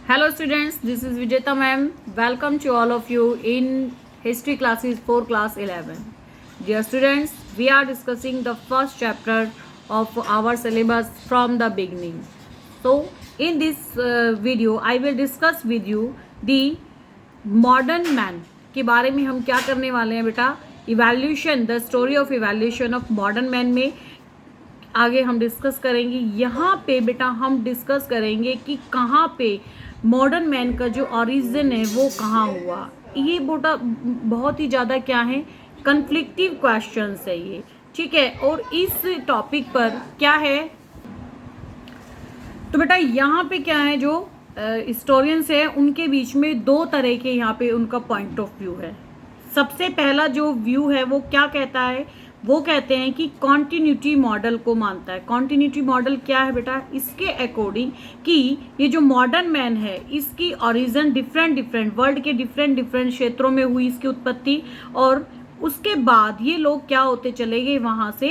Hello students, this is Vijeta ma'am. Welcome to all of you in history classes for class 11. Dear students, we are discussing the first chapter of our syllabus from the beginning. So in this video, I will discuss with you the modern man के बारे में हम क्या करने वाले हैं बेटा. Evaluation, the story of evaluation of modern man में आगे हम डिस्कस करेंगे. यहाँ पे बेटा हम डिस्कस करेंगे कि कहाँ पे मॉडर्न मैन का जो ओरिजिन है वो कहाँ हुआ. ये बेटा बहुत ही ज़्यादा क्या है, कन्फ्लिक्टिव क्वेश्चंस है ये, ठीक है. और इस टॉपिक पर क्या है तो बेटा यहाँ पे क्या है, जो हिस्टोरियंस है उनके बीच में दो तरह के यहाँ पे उनका पॉइंट ऑफ व्यू है. सबसे पहला जो व्यू है वो क्या कहता है, वो कहते हैं कि कॉन्टिन्यूटी मॉडल को मानता है. कॉन्टिन्यूटी मॉडल क्या है बेटा, इसके अकॉर्डिंग कि ये जो मॉडर्न मैन है इसकी ओरिजिन डिफरेंट वर्ल्ड के डिफरेंट क्षेत्रों में हुई इसकी उत्पत्ति, और उसके बाद ये लोग क्या होते चले गए वहाँ से,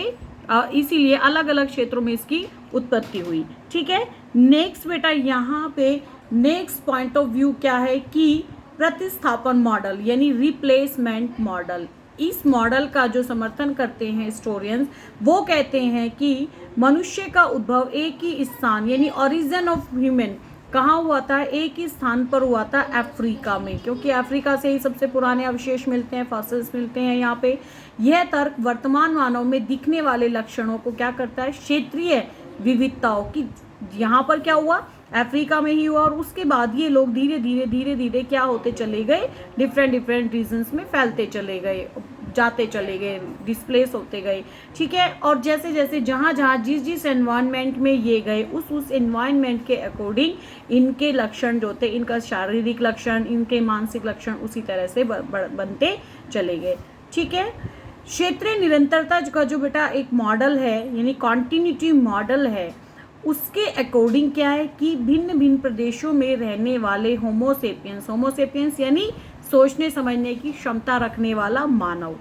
इसीलिए अलग अलग क्षेत्रों में इसकी उत्पत्ति हुई, ठीक है. नेक्स्ट बेटा यहाँ पे नेक्स्ट पॉइंट ऑफ व्यू क्या है कि प्रतिस्थापन मॉडल यानी रिप्लेसमेंट मॉडल. इस मॉडल का जो समर्थन करते हैं हिस्टोरियंस, वो कहते हैं कि मनुष्य का उद्भव एक ही स्थान यानी ओरिजिन ऑफ ह्यूमन कहाँ हुआ था, एक ही स्थान पर हुआ था, अफ्रीका में, क्योंकि अफ्रीका से ही सबसे पुराने अवशेष मिलते हैं, फॉसिल्स मिलते हैं यहाँ पे. यह तर्क वर्तमान मानव में दिखने वाले लक्षणों को क्या करता है, क्षेत्रीय विविधताओं की, यहाँ पर क्या हुआ, अफ्रीका में ही हुआ, और उसके बाद ये लोग धीरे धीरे क्या होते चले गए, डिफरेंट रीजन्स में फैलते चले गए, जाते चले गए, डिस्प्लेस होते गए, ठीक है. और जैसे जैसे जहाँ जिस एनवायरनमेंट में ये गए उस एनवायरनमेंट के अकॉर्डिंग इनके लक्षण जो थे, इनका शारीरिक लक्षण, इनके मानसिक लक्षण उसी तरह से बनते चले गए, ठीक है. क्षेत्रीय निरंतरता का जो बेटा एक मॉडल है यानी कॉन्टिन्यूटी मॉडल है, उसके अकॉर्डिंग क्या है कि भिन्न भिन्न प्रदेशों में रहने वाले होमोसेपियंस यानी सोचने समझने की क्षमता रखने वाला मानव,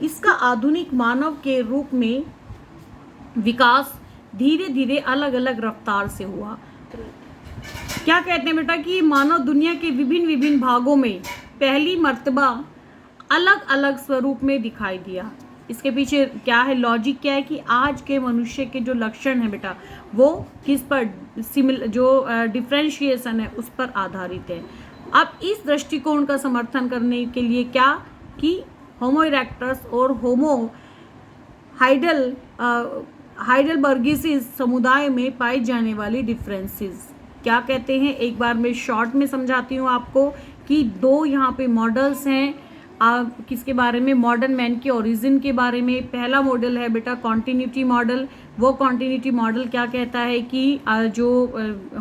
इसका आधुनिक मानव के रूप में विकास धीरे धीरे अलग अलग रफ्तार से हुआ. क्या कहते हैं बेटा कि मानव दुनिया के विभिन्न भागों में पहली मर्तबा अलग अलग स्वरूप में दिखाई दिया. इसके पीछे क्या है, लॉजिक क्या है कि आज के मनुष्य के जो लक्षण है बेटा वो किस पर जो डिफरेंशिएशन है उस पर आधारित है. अब इस दृष्टिकोण का समर्थन करने के लिए क्या कि होमो इरेक्टस और होमो हाइडेलबर्गिसिस समुदाय में पाई जाने वाली डिफरेंसेस क्या कहते हैं, एक बार मैं शॉर्ट में समझाती हूँ आपको कि दो यहाँ पे मॉडल्स हैं. किसके बारे में, मॉडर्न मैन के ओरिजिन के बारे में. पहला मॉडल है बेटा कॉन्टिन्यूटी मॉडल. वो कॉन्टिन्यूटी मॉडल क्या कहता है कि जो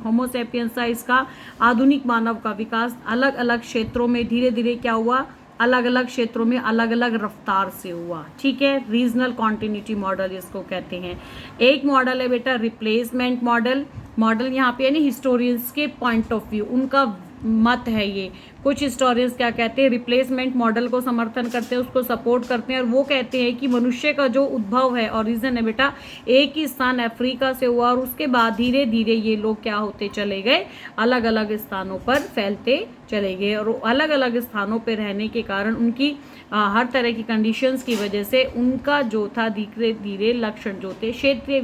होमोसेपियंस था इसका आधुनिक मानव का विकास अलग अलग क्षेत्रों में धीरे धीरे क्या हुआ, अलग अलग क्षेत्रों में अलग अलग रफ्तार से हुआ, ठीक है. रीजनल कॉन्टिन्यूटी मॉडल इसको कहते हैं. एक मॉडल है बेटा रिप्लेसमेंट मॉडल यहाँ पे यानी हिस्टोरियंस के पॉइंट ऑफ व्यू उनका मत है ये. कुछ हिस्टोरियंस क्या कहते हैं, रिप्लेसमेंट मॉडल को समर्थन करते हैं, उसको सपोर्ट करते हैं, और वो कहते हैं कि मनुष्य का जो उद्भव है, ओरिजिन है बेटा, एक ही स्थान अफ्रीका से हुआ, और उसके बाद धीरे धीरे ये लोग क्या होते चले गए, अलग अलग स्थानों पर फैलते चले गए, और अलग अलग स्थानों पर रहने के कारण उनकी हर तरह की कंडीशंस की वजह से उनका जो था धीरे धीरे लक्षण जो थे क्षेत्रीय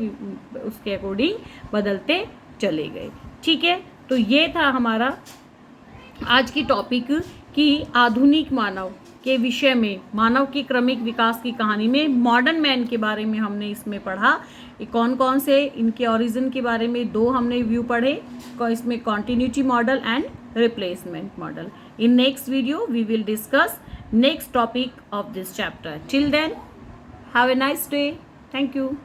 उसके अकॉर्डिंग बदलते चले गए, ठीक है. तो ये था हमारा आज की टॉपिक कि आधुनिक मानव के विषय में, मानव की क्रमिक विकास की कहानी में मॉडर्न मैन के बारे में हमने इसमें पढ़ा. कौन कौन से इनके ओरिजिन के बारे में दो हमने व्यू पढ़े, इसमें continuity model and replacement model. In next video we will discuss next topic of this chapter. Till then have a nice day. Thank you.